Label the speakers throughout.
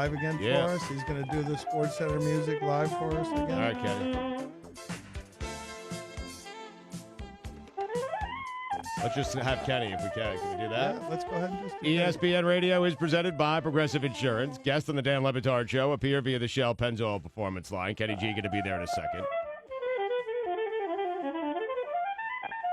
Speaker 1: live again for us. He's going to do the Sports Center music live for us again.
Speaker 2: All right, Kenny. Let's just have Kenny if we can. Can we do that?
Speaker 1: Yeah, let's go ahead and just do
Speaker 2: ESPN Radio is presented by Progressive Insurance. Guests on the Dan LeBatard Show appear via the Shell Pennzoil Performance Line. Kenny G going to be there in a second.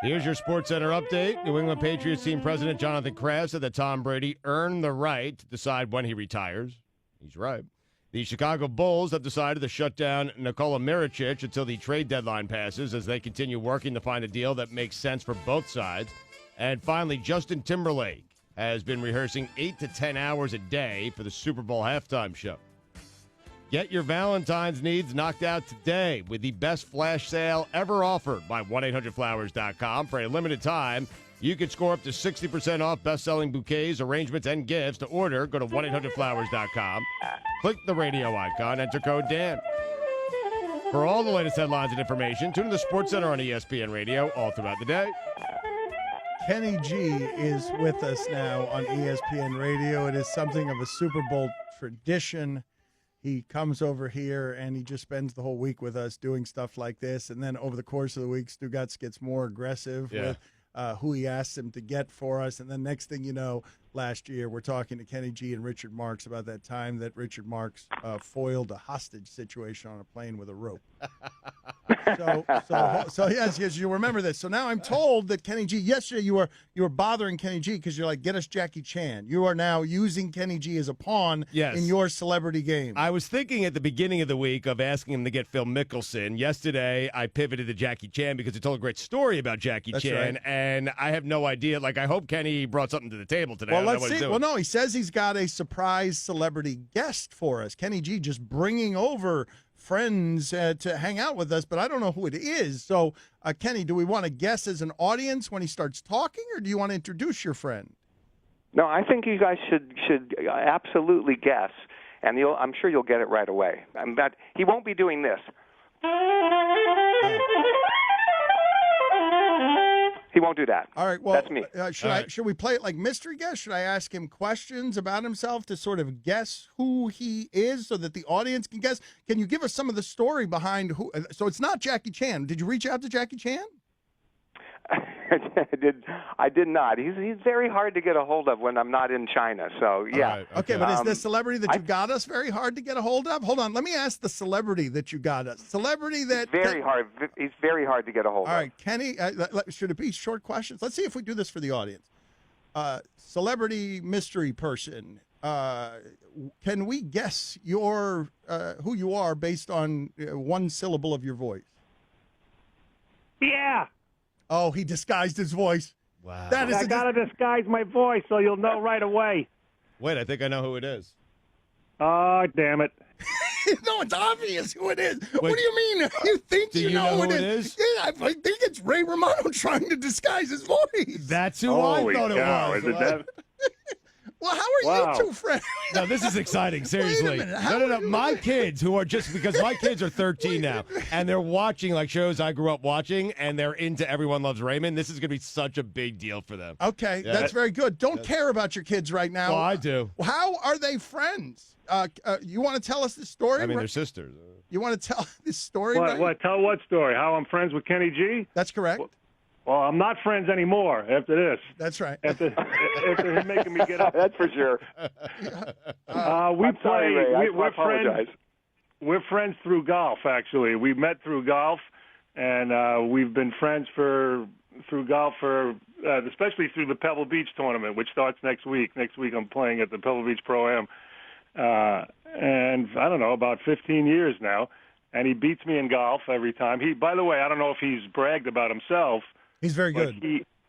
Speaker 2: Here's your SportsCenter update. New England Patriots team president Jonathan Kraft said that Tom Brady earned the right to decide when he retires. He's right. The Chicago Bulls have decided to shut down Nikola Mirotic until the trade deadline passes as they continue working to find a deal that makes sense for both sides. And finally, Justin Timberlake has been rehearsing 8 to 10 hours a day for the Super Bowl halftime show. Get your Valentine's needs knocked out today with the best flash sale ever offered by 1-800-Flowers.com. For a limited time, you can score up to 60% off best-selling bouquets, arrangements, and gifts. To order, go to 1-800-Flowers.com. Click the radio icon, enter code Dan. For all the latest headlines and information, tune to the SportsCenter on ESPN Radio all throughout the day.
Speaker 1: Kenny G is with us now on ESPN Radio. It is something of a Super Bowl tradition. He comes over here and he just spends the whole week with us doing stuff like this. And then over the course of the week, Stu Gutz gets more aggressive with who he asks him to get for us. And then next thing you know, last year, we're talking to Kenny G and Richard Marks about that time that Richard Marks foiled a hostage situation on a plane with a rope. So yes, you remember this. So now I'm told that Kenny G, yesterday you were bothering Kenny G because you're like, get us Jackie Chan. You are now using Kenny G as a pawn in your celebrity game.
Speaker 2: I was thinking at the beginning of the week of asking him to get Phil Mickelson. Yesterday, I pivoted to Jackie Chan because he told a great story about Jackie Chan, and I have no idea. Like, I hope Kenny brought something to the table today.
Speaker 1: Well, let's see. Well, no, he says he's got a surprise celebrity guest for us. Kenny G just bringing over friends to hang out with us, but I don't know who it is. So, Kenny, do we want to guess as an audience when he starts talking, or do you want to introduce your friend?
Speaker 3: No, I think you guys should absolutely guess, and I'm sure you'll get it right away. But he won't be doing this. He won't do that.
Speaker 1: All right, well,
Speaker 3: that's me.
Speaker 1: Should we play it like mystery guess? Should I ask him questions about himself to sort of guess who he is so that the audience can guess? Can you give us some of the story behind who? So it's not Jackie Chan. Did you reach out to Jackie Chan?
Speaker 3: I did not. He's very hard to get a hold of when I'm not in China. So yeah.
Speaker 1: Right, okay, but is the celebrity that you got us very hard to get a hold of? Hold on, let me ask the celebrity that you got us. Celebrity that
Speaker 3: hard. He's very hard to get a hold of.
Speaker 1: All right, Kenny. Should it be short questions? Let's see if we do this for the audience. Celebrity mystery person. Can we guess your who you are based on one syllable of your voice?
Speaker 4: Yeah.
Speaker 1: Oh, he disguised his voice.
Speaker 2: Wow.
Speaker 4: I got to disguise my voice so you'll know right away.
Speaker 2: Wait, I think I know who it is.
Speaker 4: Oh, damn it.
Speaker 1: No, it's obvious who it is. What do you mean? You think you know who it is? Yeah, I think it's Ray Romano trying to disguise his voice.
Speaker 2: That's who I thought it was.
Speaker 4: Is it that?
Speaker 1: Well, how are you two friends?
Speaker 2: No, this is exciting. Seriously. No. My kids, who are because my kids are 13 now, and they're watching like shows I grew up watching, and they're into Everyone Loves Raymond. This is going to be such a big deal for them.
Speaker 1: Okay, that's very good. Don't care about your kids right now.
Speaker 2: Well, I do.
Speaker 1: How are they friends? You want to tell us the story?
Speaker 2: I mean, they're sisters.
Speaker 1: You want to tell this story?
Speaker 4: What? Tell what story? How I'm friends with Kenny G?
Speaker 1: That's correct.
Speaker 4: Well, I'm not friends anymore after this.
Speaker 1: That's right.
Speaker 4: After him making me get up.
Speaker 3: That's for sure.
Speaker 4: We're
Speaker 3: apologize.
Speaker 4: We're friends through golf, actually. We met through golf, and we've been friends through golf especially through the Pebble Beach tournament, which starts next week. Next week I'm playing at the Pebble Beach Pro-Am. And I don't know, about 15 years now. And he beats me in golf every time. By the way, I don't know if he's bragged about himself.
Speaker 1: He's very good.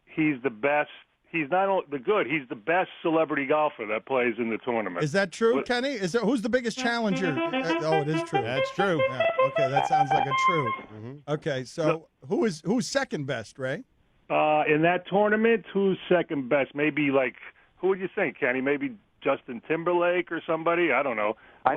Speaker 4: He's the best. He's not only the good. He's the best celebrity golfer that plays in the tournament.
Speaker 1: Is that true, Kenny? Who's the biggest challenger? Oh, it is true.
Speaker 2: That's true.
Speaker 1: Yeah, okay, that sounds like a true. Mm-hmm. Okay, so who's second best, Ray?
Speaker 4: In that tournament, who's second best? Maybe who would you think, Kenny? Maybe Justin Timberlake or somebody? I don't know.
Speaker 3: I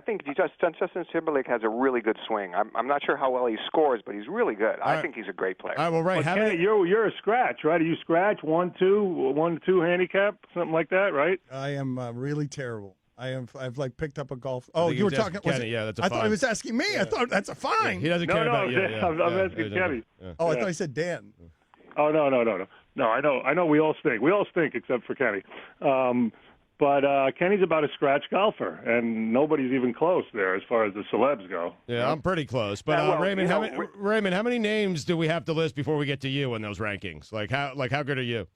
Speaker 3: think Justin Timberlake has a really good swing. I'm not sure how well he scores, but he's really good. I think he's a great player.
Speaker 2: All right, well, right.
Speaker 4: Kenny, you're a scratch, right? Are you scratch 1-2 handicap, something like that, right?
Speaker 1: I am really terrible. I've like picked up a golf. Oh,
Speaker 2: think
Speaker 1: you were
Speaker 2: he was
Speaker 1: talking.
Speaker 2: asking Kenny. Yeah, that's a
Speaker 1: I thought
Speaker 2: fine.
Speaker 1: he was asking me. I thought that's a fine.
Speaker 2: He doesn't care about you. Yeah,
Speaker 4: I'm asking Kenny.
Speaker 1: Oh, I thought he said Dan.
Speaker 4: Oh, no. No, I know we all stink. We all stink except for Kenny. But Kenny's about a scratch golfer, and nobody's even close there as far as the celebs go.
Speaker 2: Yeah, I'm pretty close. But
Speaker 3: well,
Speaker 2: Raymond,
Speaker 3: you know,
Speaker 2: Raymond, how many names do we have to list before we get to you in those rankings? Like how good are you?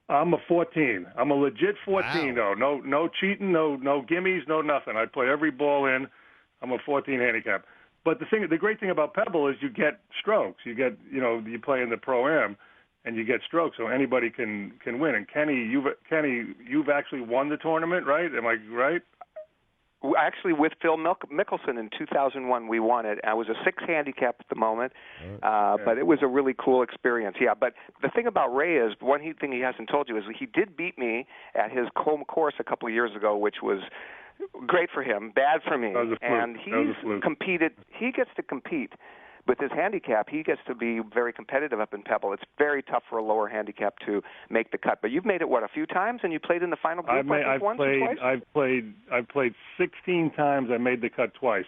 Speaker 4: I'm a 14. I'm a legit 14,
Speaker 2: Wow.
Speaker 4: though. No cheating, no gimmies, no nothing. I play every ball in. I'm a 14 handicap. But the great thing about Pebble is you get strokes. You play in the Pro-Am, and you get strokes, so anybody can win. And Kenny, you've actually won the tournament, right? Am I right?
Speaker 3: Actually, with Phil Mickelson in 2001, we won it. I was a 6 handicap at the moment, but it was a really cool experience. Yeah, but the thing about Ray is, thing he hasn't told you is he did beat me at his home course a couple of years ago, which was great for him, bad for me. And he's competed. He gets to compete. With his handicap, he gets to be very competitive up in Pebble. It's very tough for a lower handicap to make the cut. But you've made it, a few times? And you played in the final group once or twice?
Speaker 4: I've played 16 times. I made the cut twice.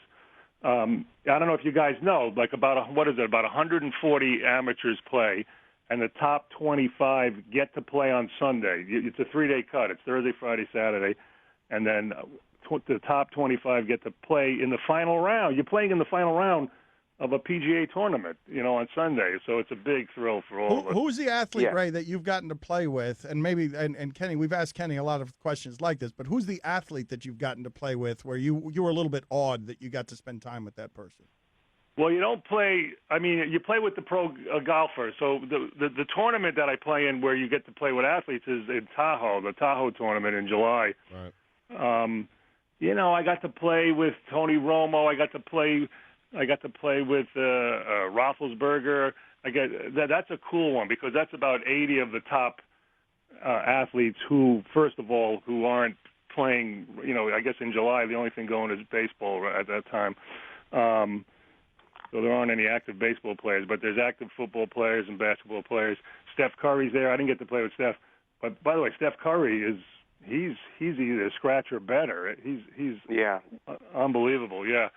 Speaker 4: I don't know if you guys know, like about 140 amateurs play, and the top 25 get to play on Sunday. It's a 3-day cut. It's Thursday, Friday, Saturday. And then the top 25 get to play in the final round. You're playing in the final round of a PGA tournament, on Sunday. So it's a big thrill for all of us.
Speaker 1: Who's the athlete, Ray, that you've gotten to play with? And maybe, and Kenny, we've asked Kenny a lot of questions like this, but who's the athlete that you've gotten to play with where you were a little bit awed that you got to spend time with that person?
Speaker 4: Well, you don't play. I mean, you play with the pro golfer. So the tournament that I play in, where you get to play with athletes, is in Tahoe, the Tahoe tournament in July.
Speaker 2: Right.
Speaker 4: I got to play with Tony Romo. I got to play with Roethlisberger. That's a cool one because that's about 80 of the top athletes who aren't playing. I guess in July the only thing going is baseball at that time. So there aren't any active baseball players, but there's active football players and basketball players. Steph Curry's there. I didn't get to play with Steph, but by the way, Steph Curry he's either a scratch or better. He's unbelievable. Yeah.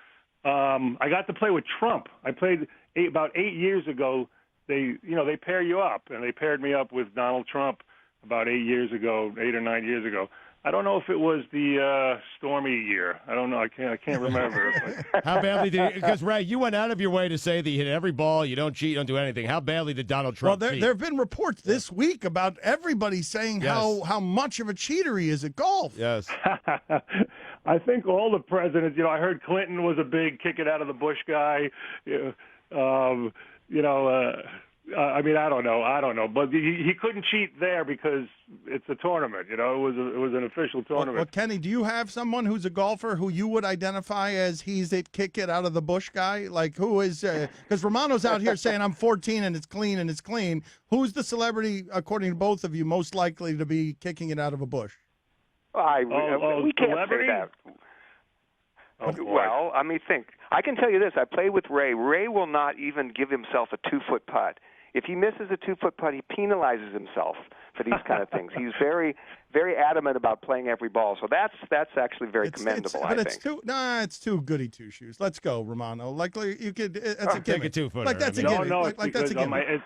Speaker 4: I got to play with Trump. I played about 8 years ago. They pair you up, and they paired me up with Donald Trump about 8 or 9 years ago. I don't know if it was the stormy year. I don't know. I can't remember.
Speaker 2: How badly did? Because Ray, you went out of your way to say that you hit every ball, you don't cheat, you don't do anything. How badly did Donald Trump cheat?
Speaker 1: There have been reports this week about everybody saying how much of a cheater he is at golf.
Speaker 2: Yes.
Speaker 4: I think all the presidents. I heard Clinton was a big kick it out of the bush guy. I mean, I don't know, but he couldn't cheat there because it's a tournament. It was an official tournament.
Speaker 1: Well, Kenny, do you have someone who's a golfer who you would identify as he's a kick it out of the bush guy? Like who is? Because Romano's out here saying I'm 14 and it's clean and it's clean. Who's the celebrity, according to both of you, most likely to be kicking it out of a bush?
Speaker 3: We can't say that. Well, I mean, think. I can tell you this. I played with Ray. Ray will not even give himself a 2-foot putt. If he misses a 2-foot putt, he penalizes himself for these kind of things. He's very, very adamant about playing every ball. So that's actually very commendable. I think.
Speaker 1: It's too goody two shoes. Let's go, Romano. Like you could. That's a
Speaker 2: take a 2-footer.
Speaker 1: Like that's a gimme.
Speaker 4: No,
Speaker 1: that's a gimme.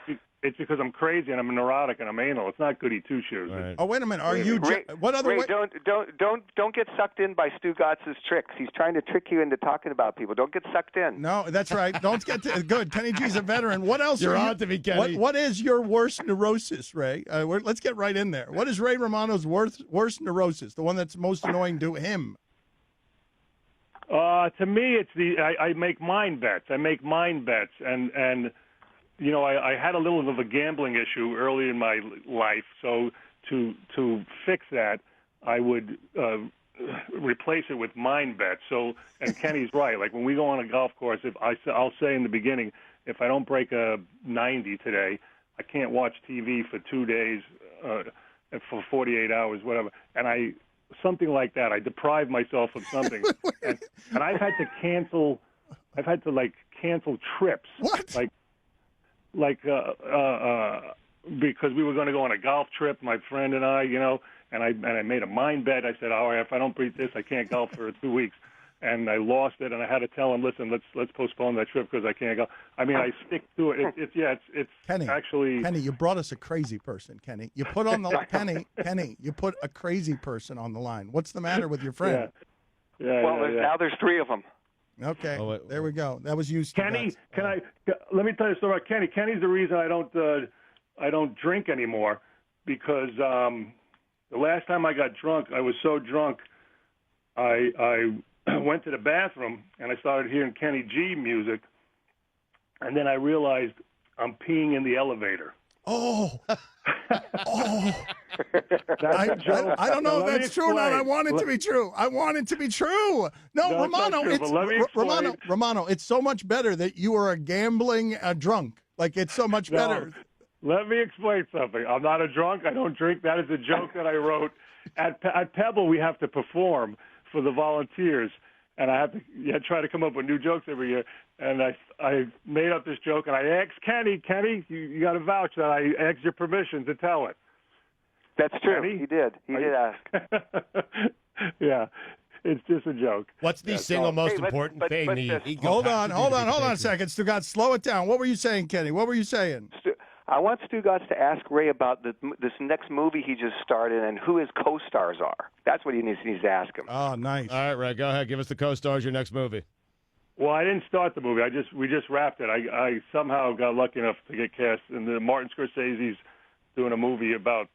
Speaker 4: It's because I'm crazy and I'm neurotic and I'm anal. It's not goody two shoes.
Speaker 2: Right.
Speaker 1: Oh, wait a minute. Are you? What other
Speaker 3: Ray,
Speaker 1: way?
Speaker 3: Don't get sucked in by Stu Gotz's tricks. He's trying to trick you into talking about people. Don't get sucked in.
Speaker 1: No, that's right. Don't get good. Kenny G's a veteran. What else?
Speaker 2: You're on to me, Kenny.
Speaker 1: What is your worst neurosis, Ray? Let's get right in there. What is Ray Romano's worst neurosis? The one that's most annoying to him?
Speaker 4: To me, it's I make mind bets. And I had a little of a gambling issue early in my life, so to fix that, I would replace it with mind bets. So, and Kenny's right. Like when we go on a golf course, I'll say in the beginning, if I don't break a 90 today, I can't watch TV for 2 days, for 48 hours, whatever. And something like that. I deprive myself of something, and I've had to cancel. I've had to cancel trips.
Speaker 1: What?
Speaker 4: Because we were going to go on a golf trip, my friend and I, and I made a mind bet. I said, "Oh, if I don't beat this, I can't golf for 2 weeks." And I lost it, and I had to tell him, "Listen, let's postpone that trip because I can't go." I mean, I stick to it. It's
Speaker 1: Kenny,
Speaker 4: actually
Speaker 1: Kenny, you brought us a crazy person, Kenny. You put on the Kenny, you put a crazy person on the line. What's the matter with your friend?
Speaker 3: Now there's 3 of them.
Speaker 1: Okay, there we go. That was you,
Speaker 4: Kenny. Let me tell you a story about Kenny. Kenny's the reason I don't drink anymore, because the last time I got drunk, I was so drunk, I went to the bathroom and I started hearing Kenny G music, and then I realized I'm peeing in the elevator.
Speaker 1: Oh.
Speaker 4: That's a joke.
Speaker 1: I don't know if that's true or not. I want it to be true. No, Romano, Romano, it's so much better that you are a gambling drunk. Like, it's so much better.
Speaker 4: Let me explain something. I'm not a drunk. I don't drink. That is a joke that I wrote. At Pebble, we have to perform for the volunteers, and I have to try to come up with new jokes every year. And I made up this joke, and I asked Kenny, you got to vouch that I asked your permission to tell it.
Speaker 3: That's true.
Speaker 4: Kenny?
Speaker 3: He did ask.
Speaker 4: Yeah, it's just a joke.
Speaker 2: What's the single most important thing?
Speaker 1: Hold on a second, Stugat. Slow it down. What were you saying, Kenny? What were you saying?
Speaker 3: I want Stugatz to ask Ray about this next movie he just started and who his co-stars are. That's what he needs to ask him.
Speaker 1: Oh, nice.
Speaker 2: All right, Ray, go ahead. Give us the co-stars of your next movie.
Speaker 4: Well, I didn't start the movie. We just wrapped it. I somehow got lucky enough to get cast, and Martin Scorsese's doing a movie about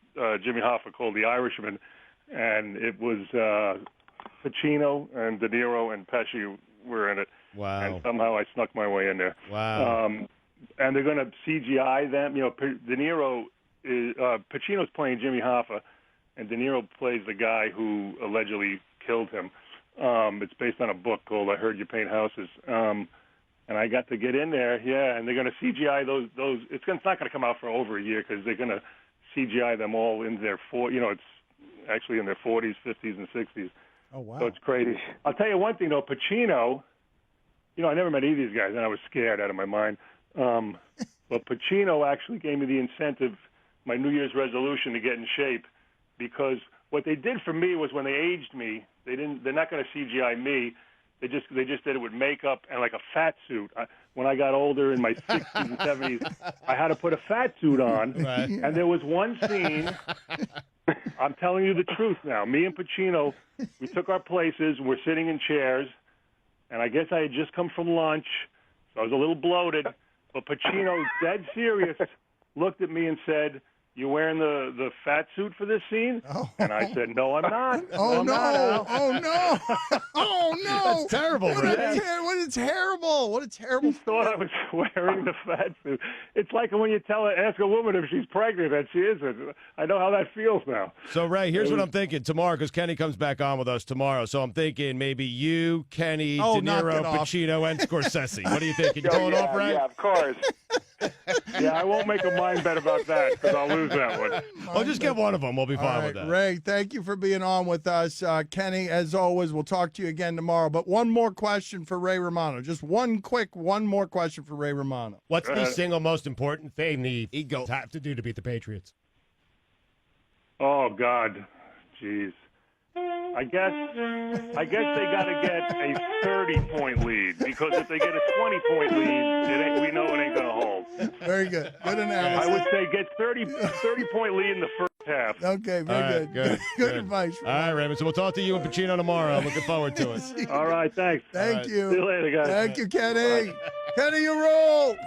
Speaker 4: Jimmy Hoffa called The Irishman, and it was Pacino and De Niro and Pesci were in it.
Speaker 2: Wow.
Speaker 4: And somehow I snuck my way in there.
Speaker 2: Wow.
Speaker 4: And they're going to CGI them. You know, De Niro Pacino's playing Jimmy Hoffa, and De Niro plays the guy who allegedly killed him. It's based on a book called I Heard You Paint Houses. And I got to get in there, and they're going to CGI those. It's not going to come out for over a year because they're going to CGI them all in their it's actually in their 40s, 50s, and 60s.
Speaker 1: Oh, wow.
Speaker 4: So it's crazy. I'll tell you one thing, though. Pacino, I never met either of these guys, and I was scared out of my mind. But Pacino actually gave me the incentive, my New Year's resolution, to get in shape, because what they did for me was when they aged me, they're not going to CGI me. They just did it with makeup and like a fat suit. When I got older in my 60s and 70s, I had to put a fat suit on.
Speaker 2: Right.
Speaker 4: And there was one scene, I'm telling you the truth now, me and Pacino, we took our places, we're sitting in chairs, and I guess I had just come from lunch, so I was a little bloated, but Pacino, dead serious, looked at me and said, "You wearing the fat suit for this scene?"
Speaker 1: Oh.
Speaker 4: And I said, "No, I'm not."
Speaker 1: Oh,
Speaker 4: I'm
Speaker 1: no.
Speaker 4: not, Al."
Speaker 1: Oh, no. Oh, no.
Speaker 2: That's terrible,
Speaker 1: What
Speaker 2: Ray.
Speaker 1: a terrible. What a terrible.
Speaker 4: He thought I was wearing the fat suit. It's like when you ask a woman if she's pregnant and she isn't. I know how that feels now.
Speaker 2: So, Ray, here's what I'm thinking tomorrow, because Kenny comes back on with us tomorrow. So I'm thinking maybe you, Kenny, De Niro, Pacino, and Scorsese. What do you think? Can you pull it off, Ray?
Speaker 3: Yeah, of course.
Speaker 4: Yeah, I won't make a mind bet about that because I'll lose that one.
Speaker 2: I'll just get one of them. We'll be
Speaker 1: All
Speaker 2: fine
Speaker 1: right,
Speaker 2: with that.
Speaker 1: Ray, thank you for being on with us. Kenny, as always, we'll talk to you again tomorrow. But one more question for Ray Romano. Just one more question for Ray Romano.
Speaker 2: What's the single most important thing the Eagles have to do to beat the Patriots?
Speaker 4: Oh, God. Jeez. I guess they got to get a 30-point lead, because if they get a 20-point lead, we know it ain't going to hold.
Speaker 1: Very good. Good analysis.
Speaker 4: I would say get 30-point lead in the first half.
Speaker 1: Okay, very good. Good advice.
Speaker 2: All right, Raymond. So we'll talk to you and Pacino tomorrow. I'm looking forward to it.
Speaker 4: All right, thanks.
Speaker 1: Thank you.
Speaker 4: See you later, guys.
Speaker 1: Thank you, Kenny. Kenny, you roll.